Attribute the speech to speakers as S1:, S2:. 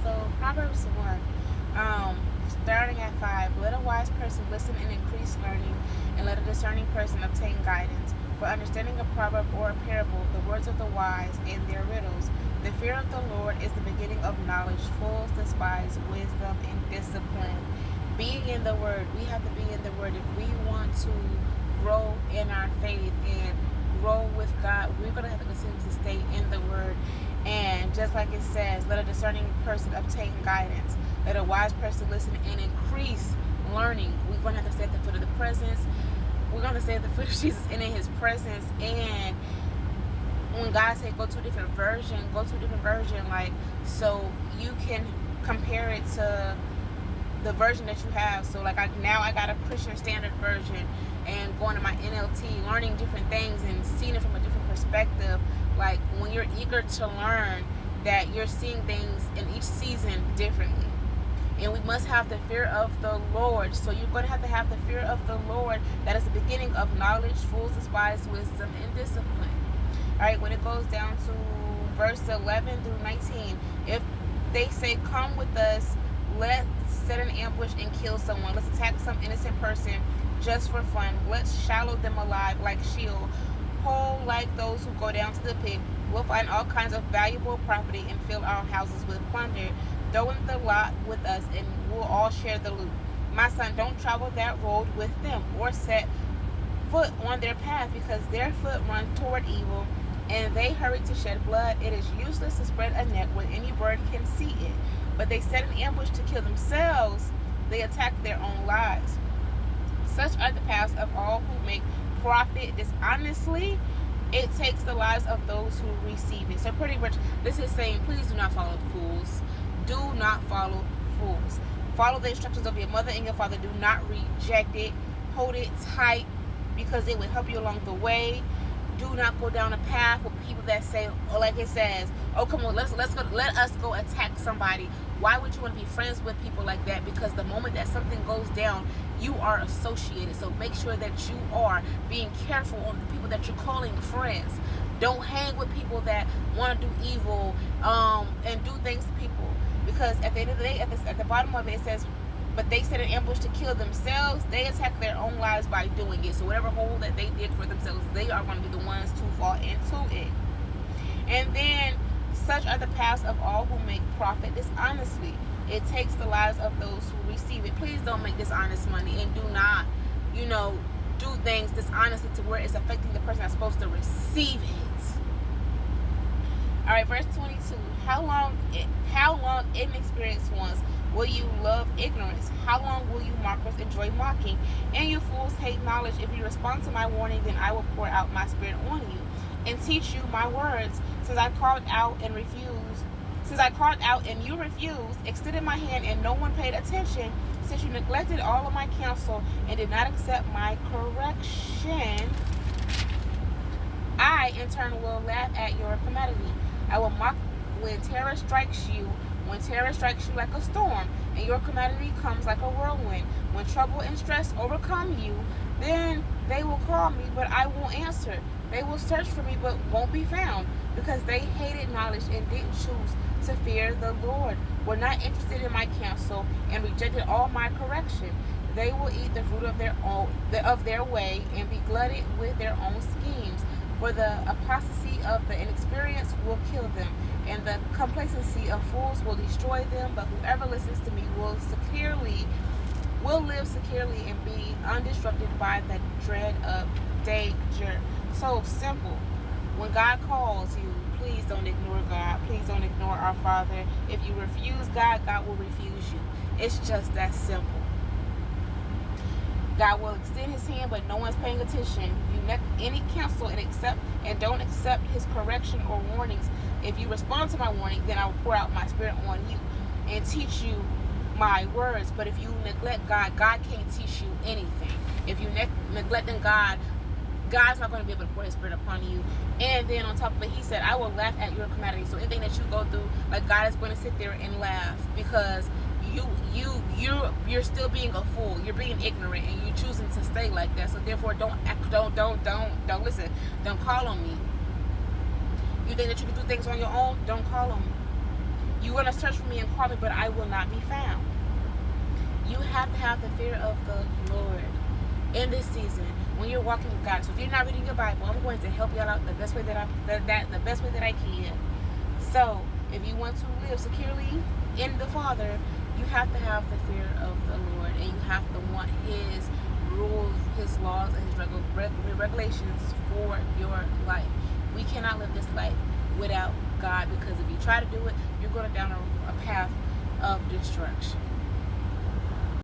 S1: So Proverbs 1, starting at 5. Let a wise person listen and increase learning, and let a discerning person obtain guidance. For understanding a proverb or a parable, the words of the wise and their riddles. The fear of the Lord is the beginning of knowledge. Fools despise wisdom and discipline. Being in the Word, we have to be in the Word if we want to grow in our faith and grow with God. We're going to have to continue to stay in the Word. And just like it says, let a discerning person obtain guidance. Let a wise person listen and increase learning. We're going to have to stay at the foot of the presence. We're going to stay at the foot of Jesus and in His presence. And when God said go to a different version, go to a different version. Like, so you can compare it to the version that you have. So like now I got a Christian Standard Version, and going to my NLT, learning different things and seeing it from a different perspective. Like when you're eager to learn, that you're seeing things in each season differently. And we must have the fear of the Lord. So you're going to have the fear of the Lord. That is the beginning of knowledge. Fools despise wisdom and discipline. All right, when it goes down to verse 11 through 19, if they say, come with us, let's set an ambush and kill someone. Let's attack some innocent person just for fun. Let's shallow them alive like Sheol, whole like those who go down to the pit. We'll find all kinds of valuable property and fill our houses with plunder. Throw in the lot with us and we'll all share the loot. My son, don't travel that road with them or set foot on their path, because their foot runs toward evil and they hurry to shed blood. It is useless to spread a net when any bird can see it. But they set an ambush to kill themselves. They attack their own lives. Such are the paths of all who make profit dishonestly. It takes the lives of those who receive it. So pretty much this is saying, please do not follow fools. Do not follow fools. Follow the instructions of your mother and your father. Do not reject it. Hold it tight, because it will help you along the way. Do not go down a path with people that say, or like it says, oh come on, let us go attack somebody. Why would you want to be friends with people like that? Because the moment that something goes down, you are associated. So make sure that you are being careful on the people that you're calling friends. Don't hang with people that want to do evil and do things to people. Because at the end of the day, at the bottom of it, it says, but they set an ambush to kill themselves. They attack their own lives by doing it. So whatever hole that they dig for themselves, they are going to be the ones to fall into it. And then, such are the paths of all who make profit dishonestly. It takes the lives of those who receive it. Please don't make dishonest money, and do not, do things dishonestly to where it's affecting the person that's supposed to receive it. All right, verse 22. How long inexperienced ones will you love ignorance? How long will you mockers enjoy mocking? And you fools hate knowledge. If you respond to my warning, then I will pour out my spirit on you and teach you my words. Since I called out and you refused, extended my hand and no one paid attention, since you neglected all of my counsel and did not accept my correction, I in turn will laugh at your calamity. I will mock when terror strikes you like a storm, and your calamity comes like a whirlwind. When trouble and stress overcome you, then they will call me, but I won't answer. They will search for me, but won't be found, because they hated knowledge and didn't choose to fear the Lord, were not interested in my counsel, and rejected all my correction. They will eat the fruit of their way and be glutted with their own schemes. For the apostasy of the inexperienced will kill them, and the complacency of fools will destroy them. But whoever listens to me will live securely and be undisrupted by the dread of danger. So simple. When God calls you, please don't ignore God. Please don't ignore our Father. If you refuse God, God will refuse you. It's just that simple. God will extend his hand, but no one's paying attention. You neglect any counsel and don't accept his correction or warnings. If you respond to my warning, then I will pour out my spirit on you and teach you my words. But if you neglect God, God can't teach you anything. If you neglecting God, God's not going to be able to pour his spirit upon you. And then on top of it, he said, I will laugh at your calamity. So anything that you go through, like, God is going to sit there and laugh, because you're still being a fool. You're being ignorant, and you're choosing to stay like that. So therefore, don't listen. Don't call on me. You think that you can do things on your own? Don't call on me. You're going to search for me and call me, but I will not be found. You have to have the fear of the Lord in this season when you're walking with God. So if you're not reading your Bible, I'm going to help you out the best way that I can. So if you want to live securely in the Father, you have to have the fear of the Lord, and you have to want His rules, His laws, and His regulations for your life. We cannot live this life without God, because if you try to do it, you're going down a path of destruction.